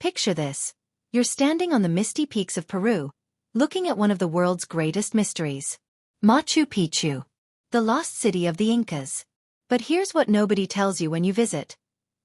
Picture this. You're standing on the misty peaks of Peru, looking at one of the world's greatest mysteries. Machu Picchu, the lost city of the Incas. But here's what nobody tells you when you visit.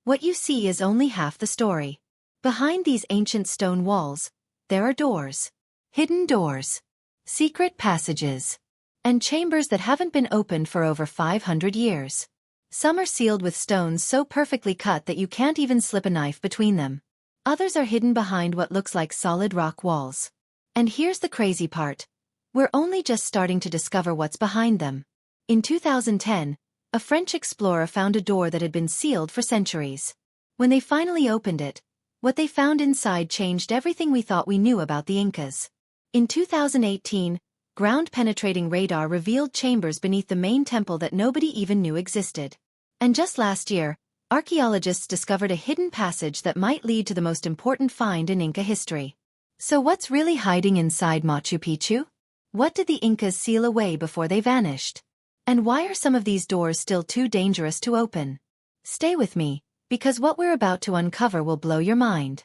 What you see is only half the story. Behind these ancient stone walls, there are doors. Hidden doors. Secret passages. And chambers that haven't been opened for over 500 years. Some are sealed with stones so perfectly cut that you can't even slip a knife between them. Others are hidden behind what looks like solid rock walls. And here's the crazy part. We're only just starting to discover what's behind them. In 2010, a French explorer found a door that had been sealed for centuries. When they finally opened it, what they found inside changed everything we thought we knew about the Incas. In 2018, ground-penetrating radar revealed chambers beneath the main temple that nobody even knew existed. And just last year, archaeologists discovered a hidden passage that might lead to the most important find in Inca history. So what's really hiding inside Machu Picchu? What did the Incas seal away before they vanished? And why are some of these doors still too dangerous to open? Stay with me, because what we're about to uncover will blow your mind.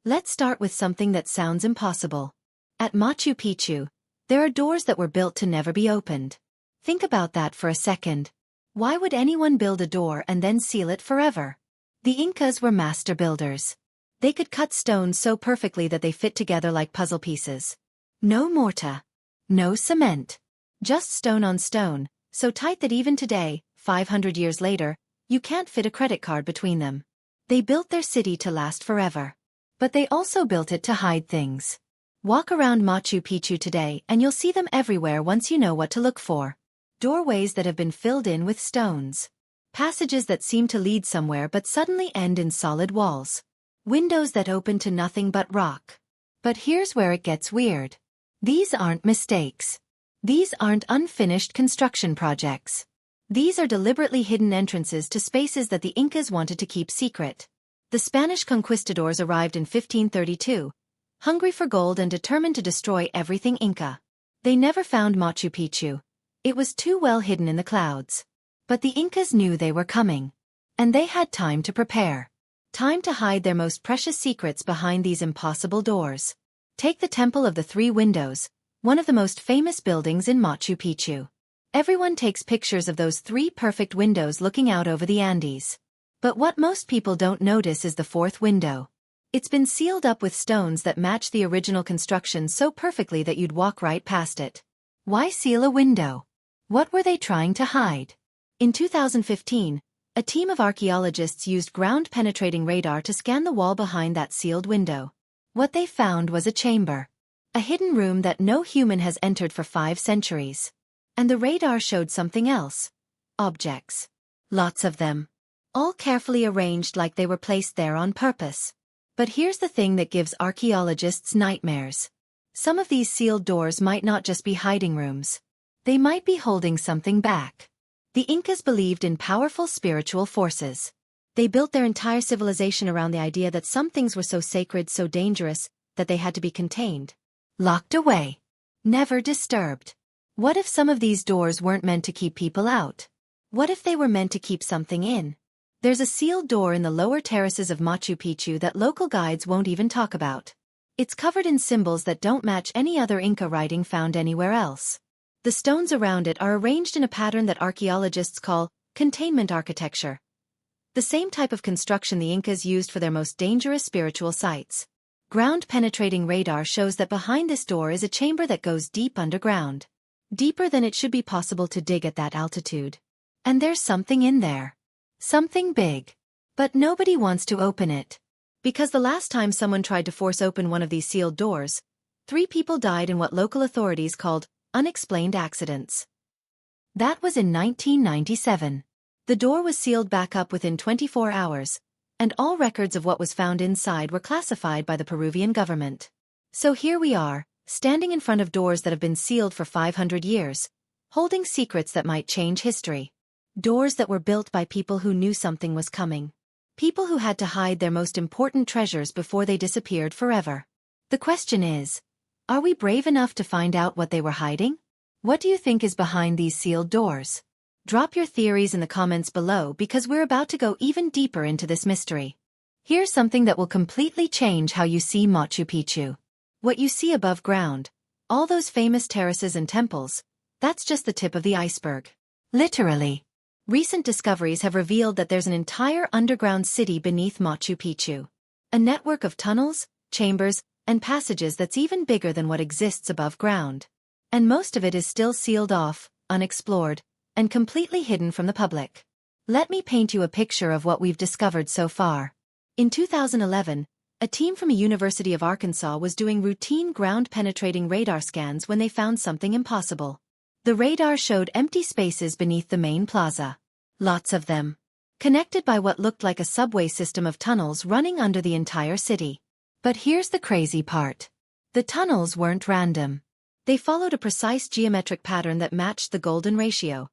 Let's start with something that sounds impossible. At Machu Picchu, there are doors that were built to never be opened. Think about that for a second. Why would anyone build a door and then seal it forever? The Incas were master builders. They could cut stones so perfectly that they fit together like puzzle pieces. No mortar. No cement. Just stone on stone, so tight that even today, 500 years later, you can't fit a credit card between them. They built their city to last forever. But they also built it to hide things. Walk around Machu Picchu today and you'll see them everywhere once you know what to look for. Doorways that have been filled in with stones. Passages that seem to lead somewhere but suddenly end in solid walls. Windows that open to nothing but rock. But here's where it gets weird. These aren't mistakes. These aren't unfinished construction projects. These are deliberately hidden entrances to spaces that the Incas wanted to keep secret. The Spanish conquistadors arrived in 1532, hungry for gold and determined to destroy everything Inca. They never found Machu Picchu. It was too well hidden in the clouds. But the Incas knew they were coming. And they had time to prepare. Time to hide their most precious secrets behind these impossible doors. Take the Temple of the Three Windows, one of the most famous buildings in Machu Picchu. Everyone takes pictures of those three perfect windows looking out over the Andes. But what most people don't notice is the fourth window. It's been sealed up with stones that match the original construction so perfectly that you'd walk right past it. Why seal a window? What were they trying to hide? In 2015, a team of archaeologists used ground-penetrating radar to scan the wall behind that sealed window. What they found was a chamber. A hidden room that no human has entered for 5 centuries. And the radar showed something else. Objects. Lots of them. All carefully arranged like they were placed there on purpose. But here's the thing that gives archaeologists nightmares. Some of these sealed doors might not just be hiding rooms. They might be holding something back. The Incas believed in powerful spiritual forces. They built their entire civilization around the idea that some things were so sacred, so dangerous, that they had to be contained. Locked away. Never disturbed. What if some of these doors weren't meant to keep people out? What if they were meant to keep something in? There's a sealed door in the lower terraces of Machu Picchu that local guides won't even talk about. It's covered in symbols that don't match any other Inca writing found anywhere else. The stones around it are arranged in a pattern that archaeologists call containment architecture. The same type of construction the Incas used for their most dangerous spiritual sites. Ground-penetrating radar shows that behind this door is a chamber that goes deep underground. Deeper than it should be possible to dig at that altitude. And there's something in there. Something big. But nobody wants to open it. Because the last time someone tried to force open one of these sealed doors, 3 people died in what local authorities called unexplained accidents. That was in 1997. The door was sealed back up within 24 hours, and all records of what was found inside were classified by the Peruvian government. So here we are, standing in front of doors that have been sealed for 500 years, holding secrets that might change history. Doors that were built by people who knew something was coming. People who had to hide their most important treasures before they disappeared forever. The question is, are we brave enough to find out what they were hiding? What do you think is behind these sealed doors? Drop your theories in the comments below because we're about to go even deeper into this mystery. Here's something that will completely change how you see Machu Picchu. What you see above ground, all those famous terraces and temples, that's just the tip of the iceberg. Literally. Recent discoveries have revealed that there's an entire underground city beneath Machu Picchu. A network of tunnels, chambers, and passages that's even bigger than what exists above ground. And most of it is still sealed off, unexplored, and completely hidden from the public. Let me paint you a picture of what we've discovered so far. In 2011, a team from a University of Arkansas was doing routine ground-penetrating radar scans when they found something impossible. The radar showed empty spaces beneath the main plaza. Lots of them. Connected by what looked like a subway system of tunnels running under the entire city. But here's the crazy part. The tunnels weren't random. They followed a precise geometric pattern that matched the golden ratio.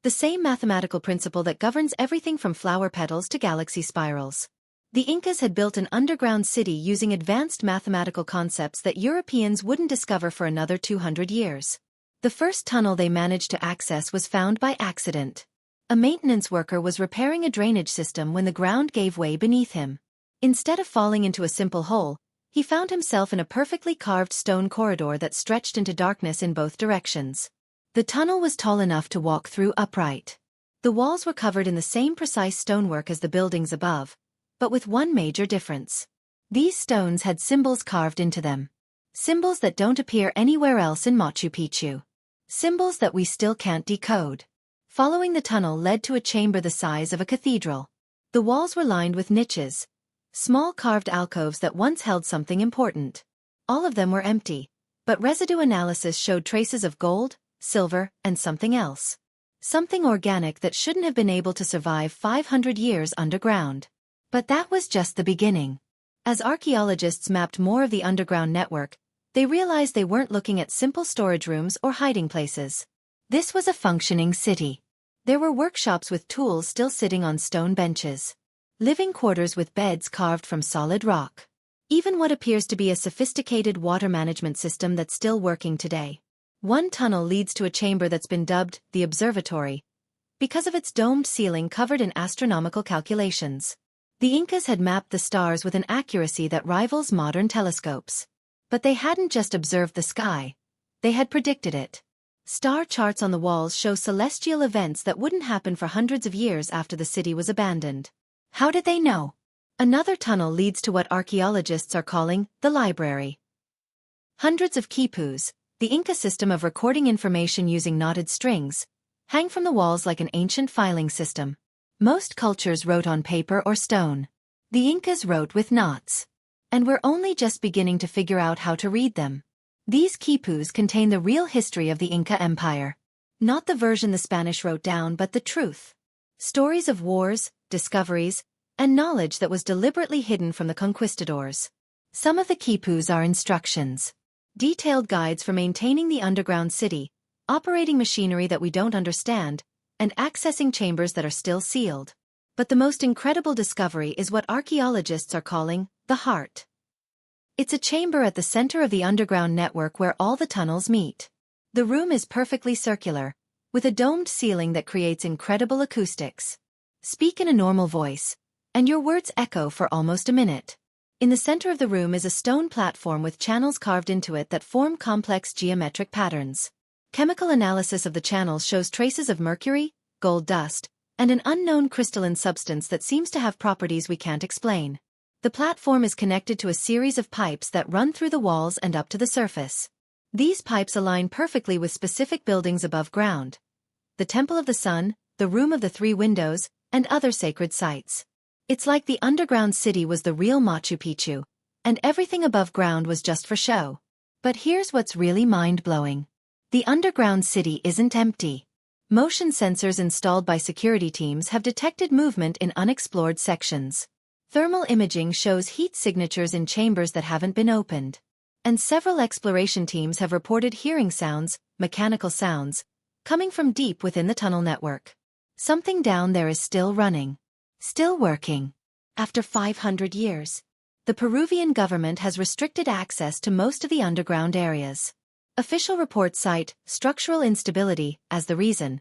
The same mathematical principle that governs everything from flower petals to galaxy spirals. The Incas had built an underground city using advanced mathematical concepts that Europeans wouldn't discover for another 200 years. The first tunnel they managed to access was found by accident. A maintenance worker was repairing a drainage system when the ground gave way beneath him. Instead of falling into a simple hole, he found himself in a perfectly carved stone corridor that stretched into darkness in both directions. The tunnel was tall enough to walk through upright. The walls were covered in the same precise stonework as the buildings above, but with one major difference. These stones had symbols carved into them. Symbols that don't appear anywhere else in Machu Picchu. Symbols that we still can't decode. Following the tunnel led to a chamber the size of a cathedral. The walls were lined with niches, small carved alcoves that once held something important. All of them were empty, but residue analysis showed traces of gold, silver, and something else. Something organic that shouldn't have been able to survive 500 years underground. But that was just the beginning. As archaeologists mapped more of the underground network, they realized they weren't looking at simple storage rooms or hiding places. This was a functioning city. There were workshops with tools still sitting on stone benches. Living quarters with beds carved from solid rock. Even what appears to be a sophisticated water management system that's still working today. One tunnel leads to a chamber that's been dubbed the observatory because of its domed ceiling covered in astronomical calculations. The Incas had mapped the stars with an accuracy that rivals modern telescopes. But they hadn't just observed the sky. They had predicted it. Star charts on the walls show celestial events that wouldn't happen for hundreds of years after the city was abandoned. How did they know? Another tunnel leads to what archaeologists are calling the library. Hundreds of quipus, the Inca system of recording information using knotted strings, hang from the walls like an ancient filing system. Most cultures wrote on paper or stone. The Incas wrote with knots. And we're only just beginning to figure out how to read them. These quipus contain the real history of the Inca Empire. Not the version the Spanish wrote down, but the truth. Stories of wars, discoveries, and knowledge that was deliberately hidden from the conquistadors. Some of the quipus are instructions. Detailed guides for maintaining the underground city, operating machinery that we don't understand, and accessing chambers that are still sealed. But the most incredible discovery is what archaeologists are calling the heart. It's a chamber at the center of the underground network where all the tunnels meet. The room is perfectly circular, with a domed ceiling that creates incredible acoustics. Speak in a normal voice, and your words echo for almost a minute. In the center of the room is a stone platform with channels carved into it that form complex geometric patterns. Chemical analysis of the channels shows traces of mercury, gold dust, and an unknown crystalline substance that seems to have properties we can't explain. The platform is connected to a series of pipes that run through the walls and up to the surface. These pipes align perfectly with specific buildings above ground. The Temple of the Sun, the Room of the Three Windows, and other sacred sites. It's like the underground city was the real Machu Picchu, and everything above ground was just for show. But here's what's really mind-blowing. The underground city isn't empty. Motion sensors installed by security teams have detected movement in unexplored sections. Thermal imaging shows heat signatures in chambers that haven't been opened. And several exploration teams have reported hearing sounds, mechanical sounds, coming from deep within the tunnel network. Something down there is still running. Still working. After 500 years, the Peruvian government has restricted access to most of the underground areas. Official reports cite structural instability as the reason,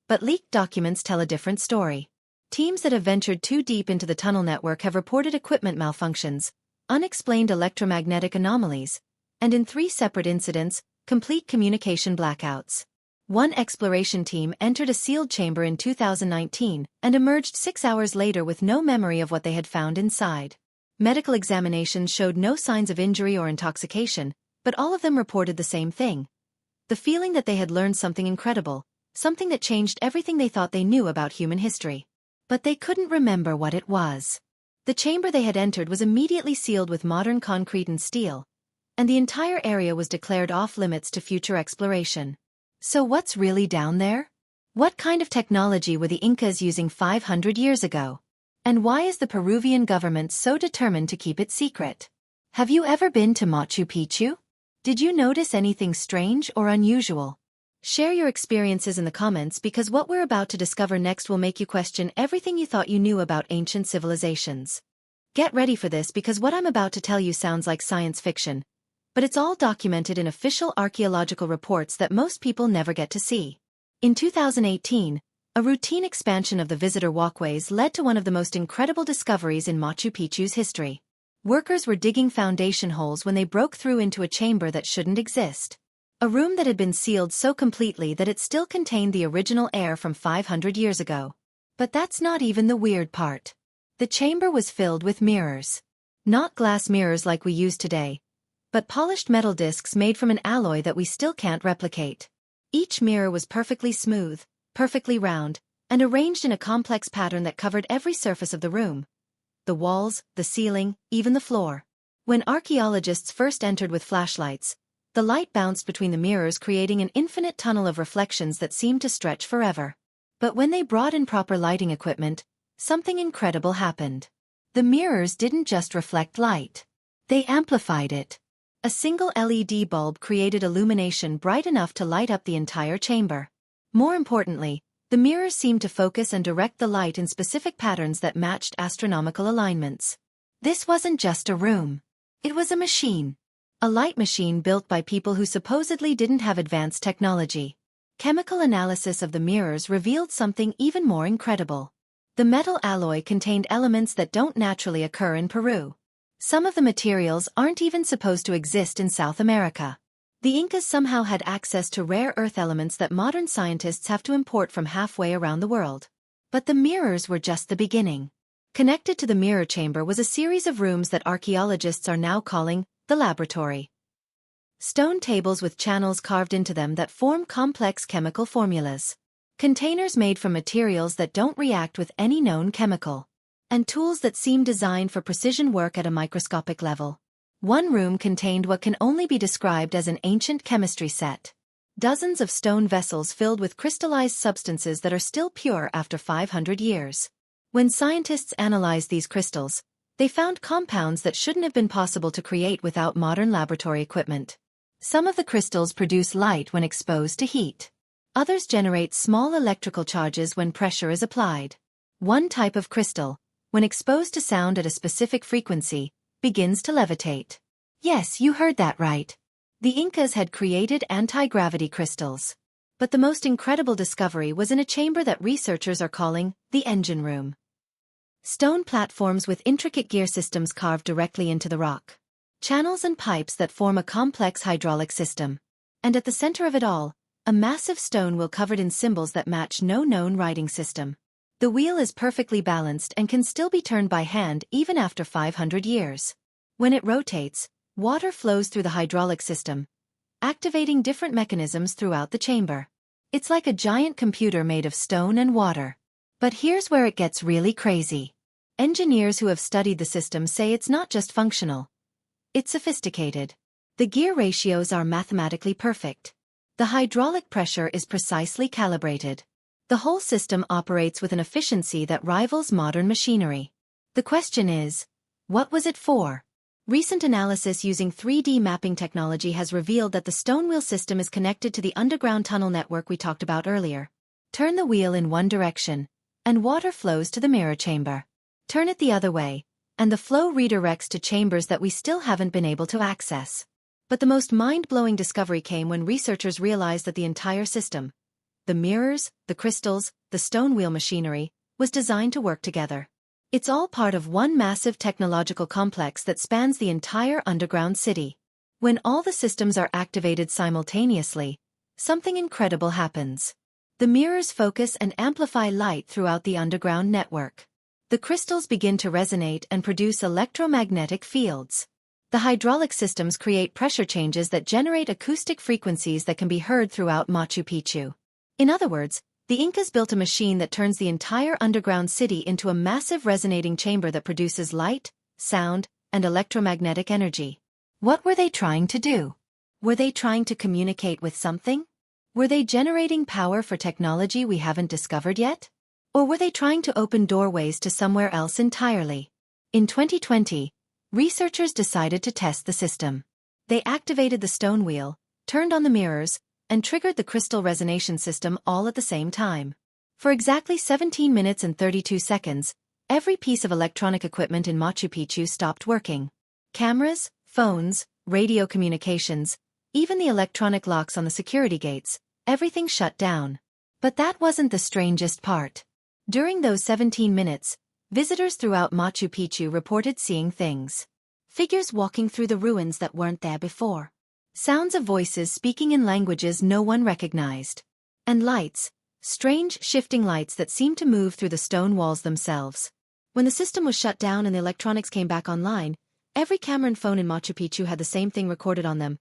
but leaked documents tell a different story. Teams that have ventured too deep into the tunnel network have reported equipment malfunctions, unexplained electromagnetic anomalies, and in 3 separate incidents, complete communication blackouts. One exploration team entered a sealed chamber in 2019 and emerged 6 hours later with no memory of what they had found inside. Medical examinations showed no signs of injury or intoxication, but all of them reported the same thing: the feeling that they had learned something incredible, something that changed everything they thought they knew about human history. But they couldn't remember what it was. The chamber they had entered was immediately sealed with modern concrete and steel, and the entire area was declared off-limits to future exploration. So what's really down there? What kind of technology were the Incas using 500 years ago? And why is the Peruvian government so determined to keep it secret? Have you ever been to Machu Picchu? Did you notice anything strange or unusual? Share your experiences in the comments, because what we're about to discover next will make you question everything you thought you knew about ancient civilizations. Get ready for this, because what I'm about to tell you sounds like science fiction, but it's all documented in official archaeological reports that most people never get to see. In 2018, a routine expansion of the visitor walkways led to one of the most incredible discoveries in Machu Picchu's history. Workers were digging foundation holes when they broke through into a chamber that shouldn't exist. A room that had been sealed so completely that it still contained the original air from 500 years ago. But that's not even the weird part. The chamber was filled with mirrors. Not glass mirrors like we use today, but polished metal discs made from an alloy that we still can't replicate. Each mirror was perfectly smooth, perfectly round, and arranged in a complex pattern that covered every surface of the room: the walls, the ceiling, even the floor. When archaeologists first entered with flashlights, the light bounced between the mirrors, creating an infinite tunnel of reflections that seemed to stretch forever. But when they brought in proper lighting equipment, something incredible happened. The mirrors didn't just reflect light. They amplified it. A single LED bulb created illumination bright enough to light up the entire chamber. More importantly, the mirrors seemed to focus and direct the light in specific patterns that matched astronomical alignments. This wasn't just a room. It was a machine. A light machine built by people who supposedly didn't have advanced technology. Chemical analysis of the mirrors revealed something even more incredible. The metal alloy contained elements that don't naturally occur in Peru. Some of the materials aren't even supposed to exist in South America. The Incas somehow had access to rare earth elements that modern scientists have to import from halfway around the world. But the mirrors were just the beginning. Connected to the mirror chamber was a series of rooms that archaeologists are now calling the laboratory. Stone tables with channels carved into them that form complex chemical formulas. Containers made from materials that don't react with any known chemical. And tools that seem designed for precision work at a microscopic level. One room contained what can only be described as an ancient chemistry set. Dozens of stone vessels filled with crystallized substances that are still pure after 500 years. When scientists analyzed these crystals, they found compounds that shouldn't have been possible to create without modern laboratory equipment. Some of the crystals produce light when exposed to heat. Others generate small electrical charges when pressure is applied. One type of crystal, when exposed to sound at a specific frequency, begins to levitate. Yes, you heard that right. The Incas had created anti-gravity crystals. But the most incredible discovery was in a chamber that researchers are calling the engine room. Stone platforms with intricate gear systems carved directly into the rock. Channels and pipes that form a complex hydraulic system. And at the center of it all, a massive stone wheel covered in symbols that match no known writing system. The wheel is perfectly balanced and can still be turned by hand even after 500 years. When it rotates, water flows through the hydraulic system, activating different mechanisms throughout the chamber. It's like a giant computer made of stone and water. But here's where it gets really crazy. Engineers who have studied the system say it's not just functional. It's sophisticated. The gear ratios are mathematically perfect. The hydraulic pressure is precisely calibrated. The whole system operates with an efficiency that rivals modern machinery. The question is, what was it for? Recent analysis using 3D mapping technology has revealed that the stone wheel system is connected to the underground tunnel network we talked about earlier. Turn the wheel in one direction, and water flows to the mirror chamber. Turn it the other way, and the flow redirects to chambers that we still haven't been able to access. But the most mind-blowing discovery came when researchers realized that the entire system, the mirrors, the crystals, the stone wheel machinery, was designed to work together. It's all part of one massive technological complex that spans the entire underground city. When all the systems are activated simultaneously, something incredible happens. The mirrors focus and amplify light throughout the underground network. The crystals begin to resonate and produce electromagnetic fields. The hydraulic systems create pressure changes that generate acoustic frequencies that can be heard throughout Machu Picchu. In other words, the Incas built a machine that turns the entire underground city into a massive resonating chamber that produces light, sound, and electromagnetic energy. What were they trying to do? Were they trying to communicate with something? Were they generating power for technology we haven't discovered yet? Or were they trying to open doorways to somewhere else entirely? In 2020, researchers decided to test the system. They activated the stone wheel, turned on the mirrors, and triggered the crystal resonation system all at the same time. For exactly 17 minutes and 32 seconds, every piece of electronic equipment in Machu Picchu stopped working. Cameras, phones, radio communications, even the electronic locks on the security gates, everything shut down. But that wasn't the strangest part. During those 17 minutes, visitors throughout Machu Picchu reported seeing things. Figures walking through the ruins that weren't there before. Sounds of voices speaking in languages no one recognized. And lights, strange shifting lights that seemed to move through the stone walls themselves. When the system was shut down and the electronics came back online, every camera and phone in Machu Picchu had the same thing recorded on them.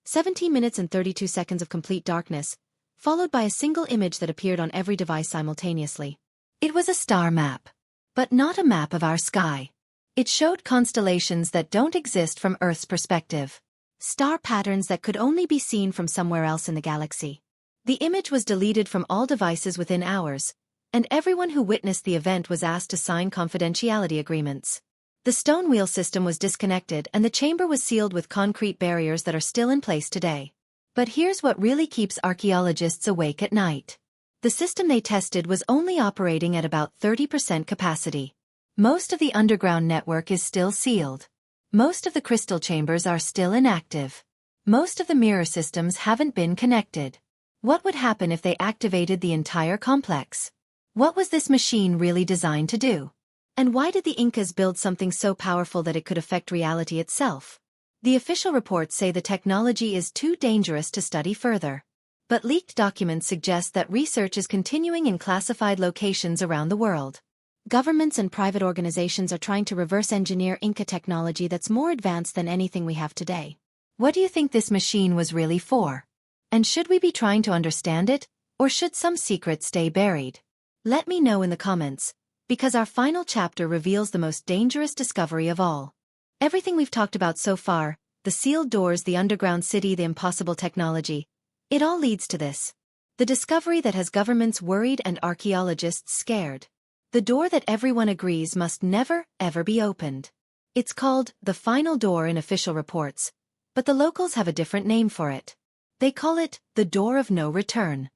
17 minutes and 32 seconds of complete darkness, followed by a single image that appeared on every device simultaneously. It was a star map. But not a map of our sky. It showed constellations that don't exist from Earth's perspective. Star patterns that could only be seen from somewhere else in the galaxy. The image was deleted from all devices within hours, and everyone who witnessed the event was asked to sign confidentiality agreements. The stone wheel system was disconnected and the chamber was sealed with concrete barriers that are still in place today. But here's what really keeps archaeologists awake at night. The system they tested was only operating at about 30% capacity. Most of the underground network is still sealed. Most of the crystal chambers are still inactive. Most of the mirror systems haven't been connected. What would happen if they activated the entire complex? What was this machine really designed to do? And why did the Incas build something so powerful that it could affect reality itself? The official reports say the technology is too dangerous to study further. But leaked documents suggest that research is continuing in classified locations around the world. Governments and private organizations are trying to reverse engineer Inca technology that's more advanced than anything we have today. What do you think this machine was really for? And should we be trying to understand it, or should some secret stay buried? Let me know in the comments, because our final chapter reveals the most dangerous discovery of all. Everything we've talked about so far, the sealed doors, the underground city, the impossible technology, it all leads to this. The discovery that has governments worried and archaeologists scared. The door that everyone agrees must never, ever be opened. It's called the final door in official reports, but the locals have a different name for it. They call it the door of no return.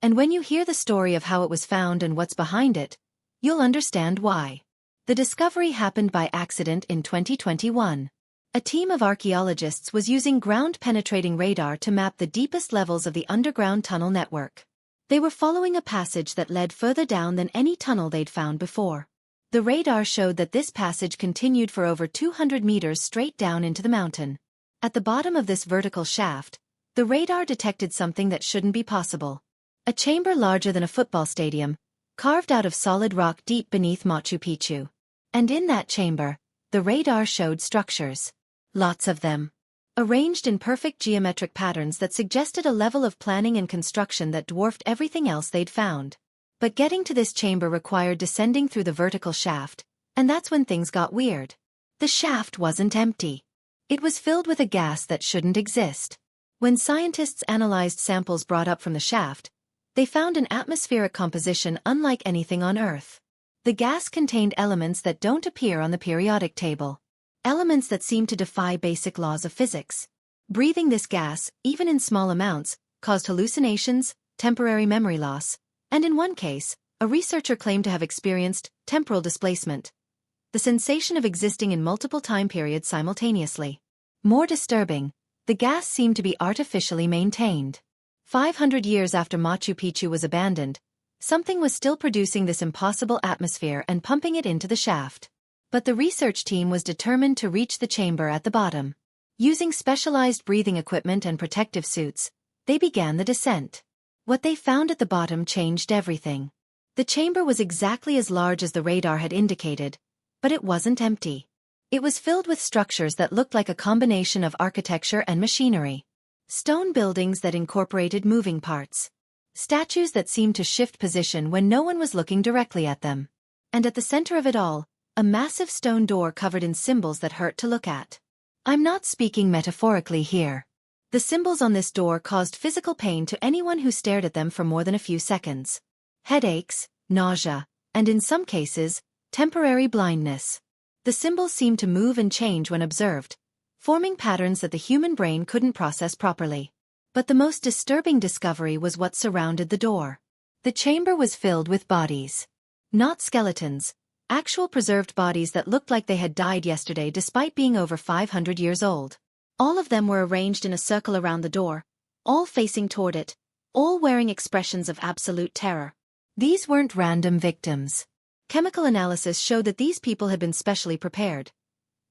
And when you hear the story of how it was found and what's behind it, you'll understand why. The discovery happened by accident in 2021. A team of archaeologists was using ground-penetrating radar to map the deepest levels of the underground tunnel network. They were following a passage that led further down than any tunnel they'd found before. The radar showed that this passage continued for over 200 meters straight down into the mountain. At the bottom of this vertical shaft, the radar detected something that shouldn't be possible. A chamber larger than a football stadium, carved out of solid rock deep beneath Machu Picchu. And in that chamber, the radar showed structures. Lots of them. Arranged in perfect geometric patterns that suggested a level of planning and construction that dwarfed everything else they'd found. But getting to this chamber required descending through the vertical shaft, and that's when things got weird. The shaft wasn't empty. It was filled with a gas that shouldn't exist. When scientists analyzed samples brought up from the shaft, they found an atmospheric composition unlike anything on Earth. The gas contained elements that don't appear on the periodic table. Elements that seem to defy basic laws of physics. Breathing this gas, even in small amounts, caused hallucinations, temporary memory loss, and in one case, a researcher claimed to have experienced temporal displacement, the sensation of existing in multiple time periods simultaneously. More disturbing, the gas seemed to be artificially maintained. 500 years after Machu Picchu was abandoned, Something was still producing this impossible atmosphere and pumping it into the shaft. But the research team was determined to reach the chamber at the bottom. Using specialized breathing equipment and protective suits, they began the descent. What they found at the bottom changed everything. The chamber was exactly as large as the radar had indicated, but it wasn't empty. It was filled with structures that looked like a combination of architecture and machinery. Stone buildings that incorporated moving parts. Statues that seemed to shift position when no one was looking directly at them. And at the center of it all, a massive stone door covered in symbols that hurt to look at. I'm not speaking metaphorically here. The symbols on this door caused physical pain to anyone who stared at them for more than a few seconds. Headaches, nausea, and in some cases, temporary blindness. The symbols seemed to move and change when observed, forming patterns that the human brain couldn't process properly. But the most disturbing discovery was what surrounded the door. The chamber was filled with bodies. Not skeletons, actual preserved bodies that looked like they had died yesterday despite being over 500 years old. All of them were arranged in a circle around the door, all facing toward it, all wearing expressions of absolute terror. These weren't random victims. Chemical analysis showed that these people had been specially prepared.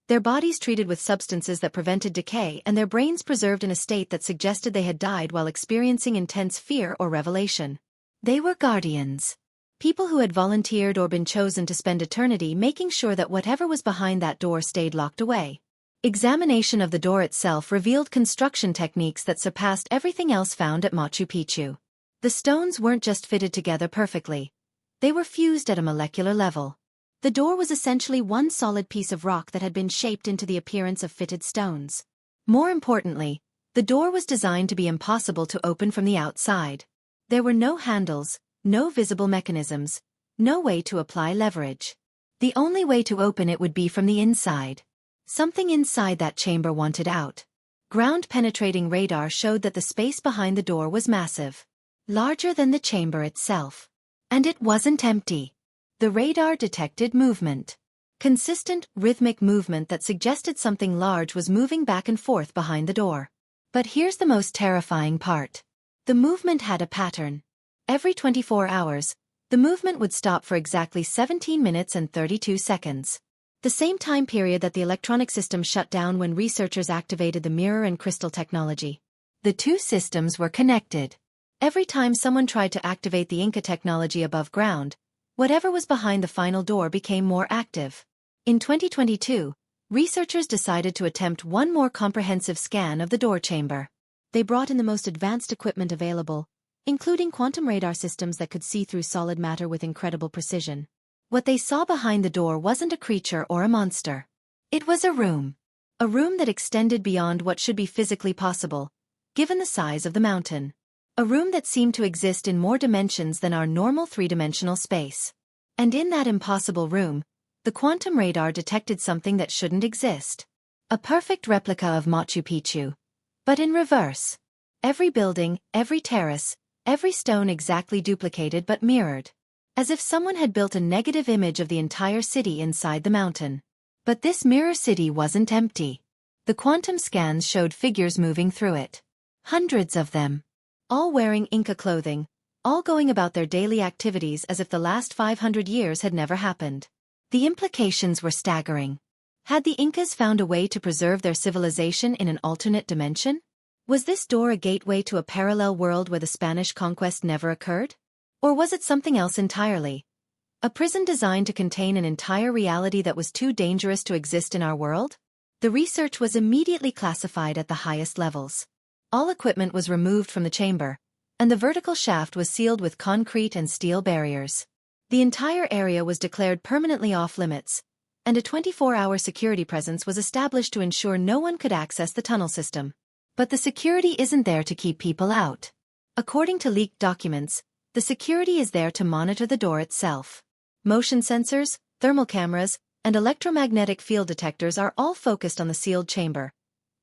Their bodies treated with substances that prevented decay and their brains preserved in a state that suggested they had died while experiencing intense fear or revelation. They were guardians. People who had volunteered or been chosen to spend eternity making sure that whatever was behind that door stayed locked away. Examination of the door itself revealed construction techniques that surpassed everything else found at Machu Picchu. The stones weren't just fitted together perfectly. They were fused at a molecular level. The door was essentially one solid piece of rock that had been shaped into the appearance of fitted stones. More importantly, the door was designed to be impossible to open from the outside. There were no handles, no visible mechanisms, no way to apply leverage. The only way to open it would be from the inside. Something inside that chamber wanted out. Ground-penetrating radar showed that the space behind the door was massive. Larger than the chamber itself. And it wasn't empty. The radar detected movement. Consistent, rhythmic movement that suggested something large was moving back and forth behind the door. But here's the most terrifying part. The movement had a pattern. Every 24 hours, the movement would stop for exactly 17 minutes and 32 seconds. The same time period that the electronic system shut down when researchers activated the mirror and crystal technology. The two systems were connected. Every time someone tried to activate the Inca technology above ground, whatever was behind the final door became more active. In 2022, researchers decided to attempt one more comprehensive scan of the door chamber. They brought in the most advanced equipment available, including quantum radar systems that could see through solid matter with incredible precision. What they saw behind the door wasn't a creature or a monster. It was a room. A room that extended beyond what should be physically possible, given the size of the mountain. A room that seemed to exist in more dimensions than our normal three-dimensional space. And in that impossible room, the quantum radar detected something that shouldn't exist. A perfect replica of Machu Picchu. But in reverse. Every building, every terrace, every stone exactly duplicated but mirrored. As if someone had built a negative image of the entire city inside the mountain. But this mirror city wasn't empty. The quantum scans showed figures moving through it. Hundreds of them. All wearing Inca clothing, all going about their daily activities as if the last 500 years had never happened. The implications were staggering. Had the Incas found a way to preserve their civilization in an alternate dimension? Was this door a gateway to a parallel world where the Spanish conquest never occurred? Or was it something else entirely? A prison designed to contain an entire reality that was too dangerous to exist in our world? The research was immediately classified at the highest levels. All equipment was removed from the chamber, and the vertical shaft was sealed with concrete and steel barriers. The entire area was declared permanently off-limits, and a 24-hour security presence was established to ensure no one could access the tunnel system. But the security isn't there to keep people out. According to leaked documents, the security is there to monitor the door itself. Motion sensors, thermal cameras, and electromagnetic field detectors are all focused on the sealed chamber,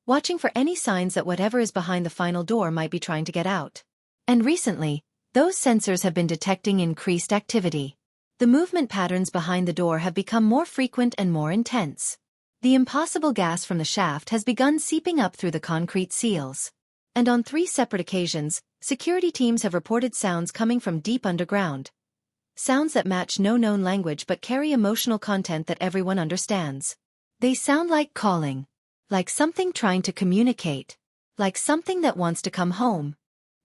watching for any signs that whatever is behind the final door might be trying to get out. And recently, those sensors have been detecting increased activity. The movement patterns behind the door have become more frequent and more intense. The impossible gas from the shaft has begun seeping up through the concrete seals. And on 3 separate occasions, security teams have reported sounds coming from deep underground, Sounds that match no known language but carry emotional content that everyone understands. They sound like calling. Like something trying to communicate. Like something that wants to come home.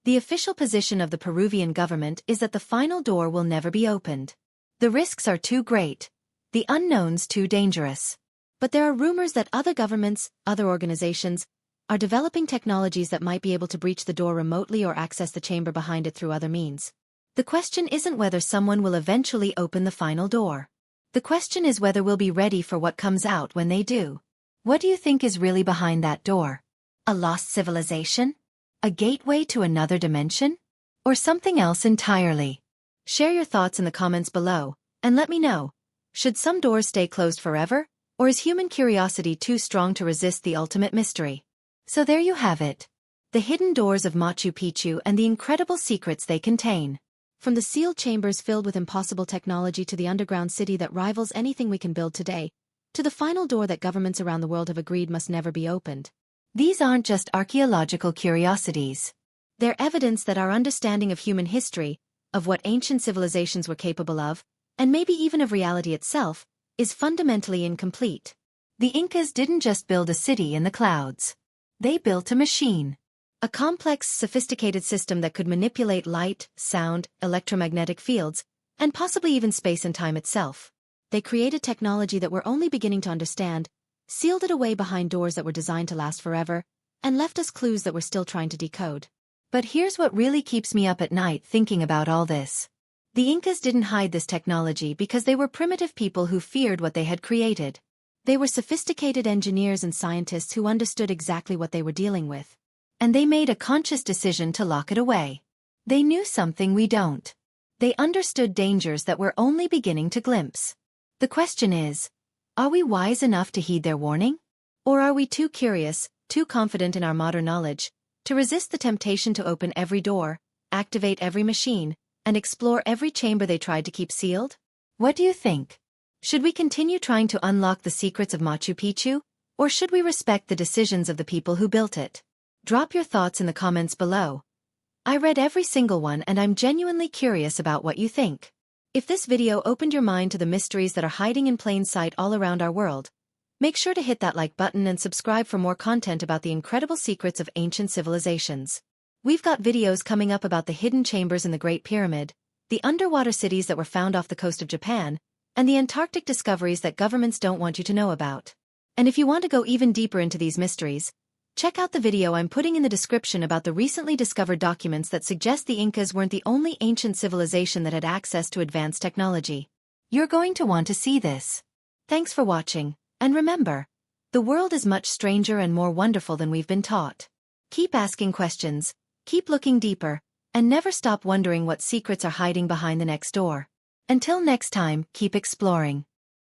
The official position of the Peruvian government is that the final door will never be opened. The risks are too great. The unknowns too dangerous. But there are rumors that other governments, other organizations, are developing technologies that might be able to breach the door remotely or access the chamber behind it through other means. The question isn't whether someone will eventually open the final door. The question is whether we'll be ready for what comes out when they do. What do you think is really behind that door? A lost civilization? A gateway to another dimension? Or something else entirely? Share your thoughts in the comments below, and let me know. Should some doors stay closed forever, or is human curiosity too strong to resist the ultimate mystery? So there you have it. The hidden doors of Machu Picchu and the incredible secrets they contain. From the sealed chambers filled with impossible technology to the underground city that rivals anything we can build today, to the final door that governments around the world have agreed must never be opened. These aren't just archaeological curiosities. They're evidence that our understanding of human history, of what ancient civilizations were capable of, and maybe even of reality itself, is fundamentally incomplete. The Incas didn't just build a city in the clouds. They built a machine. A complex, sophisticated system that could manipulate light, sound, electromagnetic fields, and possibly even space and time itself. They created technology that we're only beginning to understand, sealed it away behind doors that were designed to last forever, and left us clues that we're still trying to decode. But here's what really keeps me up at night thinking about all this. The Incas didn't hide this technology because they were primitive people who feared what they had created. They were sophisticated engineers and scientists who understood exactly what they were dealing with. And they made a conscious decision to lock it away. They knew something we don't. They understood dangers that we're only beginning to glimpse. The question is, are we wise enough to heed their warning? Or are we too curious, too confident in our modern knowledge, to resist the temptation to open every door, activate every machine, and explore every chamber they tried to keep sealed? What do you think? Should we continue trying to unlock the secrets of Machu Picchu, or should we respect the decisions of the people who built it? Drop your thoughts in the comments below. I read every single one and I'm genuinely curious about what you think. If this video opened your mind to the mysteries that are hiding in plain sight all around our world, make sure to hit that like button and subscribe for more content about the incredible secrets of ancient civilizations. We've got videos coming up about the hidden chambers in the Great Pyramid, the underwater cities that were found off the coast of Japan, and the Antarctic discoveries that governments don't want you to know about. And if you want to go even deeper into these mysteries, check out the video I'm putting in the description about the recently discovered documents that suggest the Incas weren't the only ancient civilization that had access to advanced technology. You're going to want to see this. Thanks for watching, and remember, the world is much stranger and more wonderful than we've been taught. Keep asking questions, keep looking deeper, and never stop wondering what secrets are hiding behind the next door. Until next time, keep exploring.